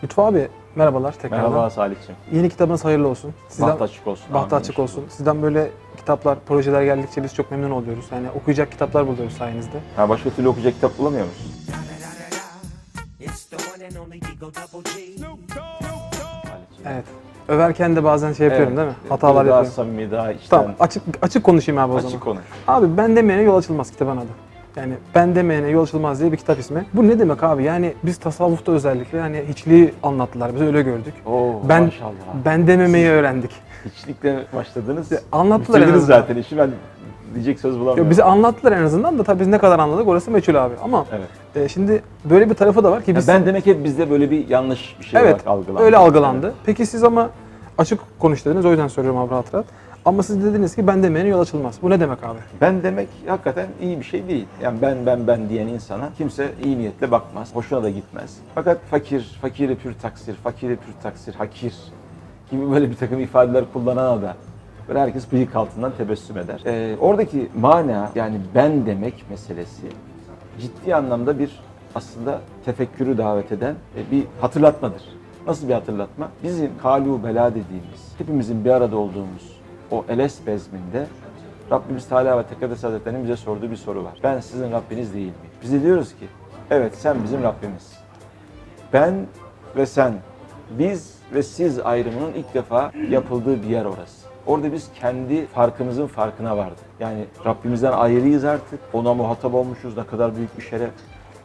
Lütfü abi merhabalar tekrardan. Merhaba Salih'ciğim. Yeni kitabınız hayırlı olsun. Bahtı açık olsun. Bahtı Amin. açık olsun. Sizden böyle kitaplar, projeler geldikçe biz çok memnun oluyoruz. Yani okuyacak kitaplar buluyoruz sayenizde. Ha, başka türlü okuyacak kitap bulamıyor musun? Salih'ciğim. Evet. Överken de bazen şey yapıyorum Evet. değil mi? Hatalar Daha yapıyorum. samimi, daha içten. Tamam açık konuşayım abi o zaman. Açık konuş. Abi ben demeyene yol açılmaz kitabın adı. Yani ben demeyene yol açılmaz diye bir kitap ismi. Bu ne demek abi? Yani biz tasavvufta özellikle hani hiçliği anlattılar. Biz öyle gördük. Oo, Ben maşallah. ben dememeyi öğrendik. Hiçlikle başladınız. Anlattılar en Bitirdiniz azından. zaten işi. Ben diyecek söz bulamıyorum. Bize anlattılar en azından da tabii biz ne kadar anladık orası meçhul abi. Ama Evet. şimdi böyle bir tarafı da var ki biz... Ben demek hep bizde böyle bir yanlış bir şey Evet, olarak algılandı. öyle algılandı. Evet. Peki siz ama açık konuş dediniz, o yüzden soruyorum abi rahat rahat. Ama siz dediniz ki ben demeyene yol açılmaz. Bu ne demek abi? Ben demek hakikaten iyi bir şey değil. Yani ben diyen insana kimse iyi niyetle bakmaz. Hoşuna da gitmez. Fakat fakiri pür taksir, fakiri pür taksir, hakir gibi böyle bir takım ifadeler kullanana da böyle herkes bıyık altından tebessüm eder. Oradaki mana, yani ben demek meselesi ciddi anlamda bir aslında tefekkürü davet eden bir hatırlatmadır. Nasıl bir hatırlatma? Bizim kalu bela dediğimiz, hepimizin bir arada olduğumuz o Eles bezminde Rabbimiz Teala ve Tekaddes Hazretleri'nin bize sorduğu bir soru var. Ben sizin Rabbiniz değil miyim? Biz de diyoruz ki, evet sen bizim Rabbimiz. Ben ve sen, biz ve siz ayrımının ilk defa yapıldığı bir yer orası. Orada biz kendi farkımızın farkına vardık. Yani Rabbimizden ayrıyız artık. Ona muhatap olmuşuz, ne kadar büyük bir şeref.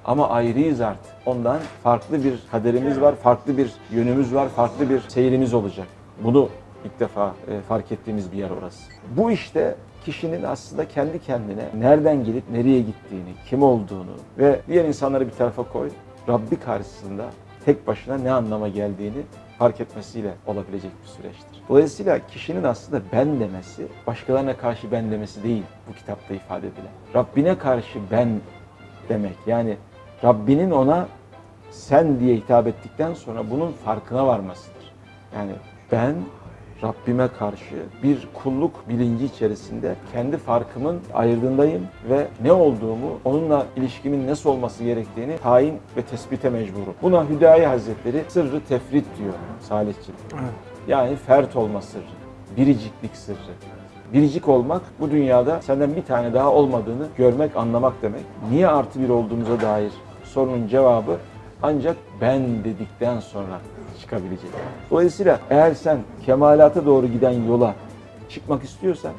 Ama ayrıyız artık. Ondan farklı bir kaderimiz var, farklı bir yönümüz var, farklı bir seyrimiz olacak. Bunu ilk defa fark ettiğimiz bir yer orası. Bu işte kişinin aslında kendi kendine nereden gelip nereye gittiğini, kim olduğunu ve diğer insanları bir tarafa koy, Rabbi karşısında tek başına ne anlama geldiğini fark etmesiyle olabilecek bir süreçtir. Dolayısıyla kişinin aslında ben demesi, başkalarına karşı ben demesi değil bu kitapta ifade edilen. Rabbine karşı ben demek. Yani Rabbinin ona sen diye hitap ettikten sonra bunun farkına varmasıdır. Yani ben Rabbime karşı bir kulluk bilinci içerisinde kendi farkımın ayırdığındayım ve ne olduğumu, onunla ilişkimin nasıl olması gerektiğini tayin ve tespite mecburum. Buna Hüdayi Hazretleri sırrı tefrit diyor Salih'ciğim. Evet. Yani fert olma sırrı, biriciklik sırrı. Biricik olmak bu dünyada senden bir tane daha olmadığını görmek, anlamak demek. Niye artı bir olduğumuza dair sorunun cevabı ancak ben dedikten sonra çıkabilecek. Dolayısıyla eğer sen kemalata doğru giden yola çıkmak istiyorsan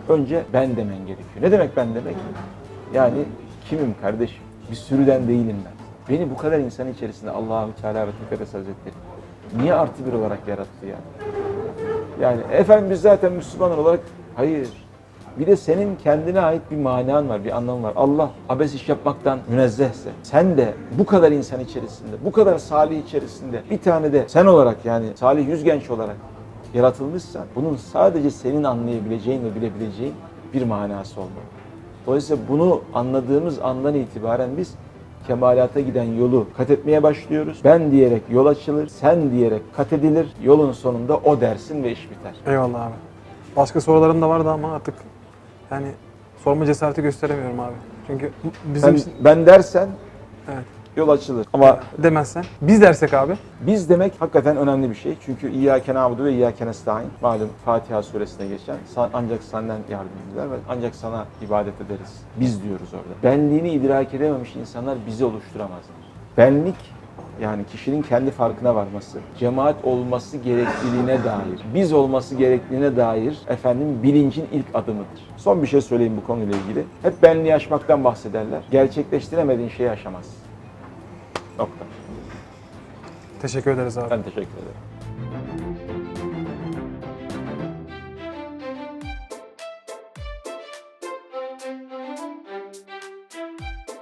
önce ben demen gerekiyor. Ne demek ben demek? Yani kimim kardeşim? Bir sürüden değilim ben. Beni bu kadar insan içerisinde Allahu Teala ve Tekaddes Hazretleri niye artı bir olarak yarattı ya? Yani efendim biz zaten Müslümanlar olarak hayır. Bir de senin kendine ait bir manan var, bir anlamı var. Allah abes iş yapmaktan münezzehse, sen de bu kadar insan içerisinde, bu kadar salih içerisinde bir tane de sen olarak, yani salih yüz genç olarak yaratılmışsan, bunun sadece senin anlayabileceğin ve bilebileceğin bir manası olmalı. Dolayısıyla bunu anladığımız andan itibaren biz kemalata giden yolu kat etmeye başlıyoruz. Ben diyerek yol açılır, sen diyerek kat edilir. Yolun sonunda o dersin ve iş biter. Eyvallah abi. Başka sorularım da vardı ama artık yani sorma cesareti gösteremiyorum abi. Çünkü bizim Sen ben dersen evet, yol açılır. Ama demezsen biz dersek abi. biz demek hakikaten önemli bir şey. Çünkü İyyâke na'budu ve İyyâke nestaîn. Malum Fatiha suresine geçen ancak senden yardım ediler ve ancak sana ibadet ederiz. Biz diyoruz orada. Benliğini idrak edememiş insanlar bizi oluşturamazlar. Benlik, yani kişinin kendi farkına varması, cemaat olması gerekliliğine dair, biz olması gerektiğine dair bilincin ilk adımıdır. Son bir şey söyleyeyim bu konuyla ilgili. Hep benliği aşmaktan bahsederler. Gerçekleştiremediğin şeyi aşamazsın. Nokta. Teşekkür ederiz abi. Ben teşekkür ederim.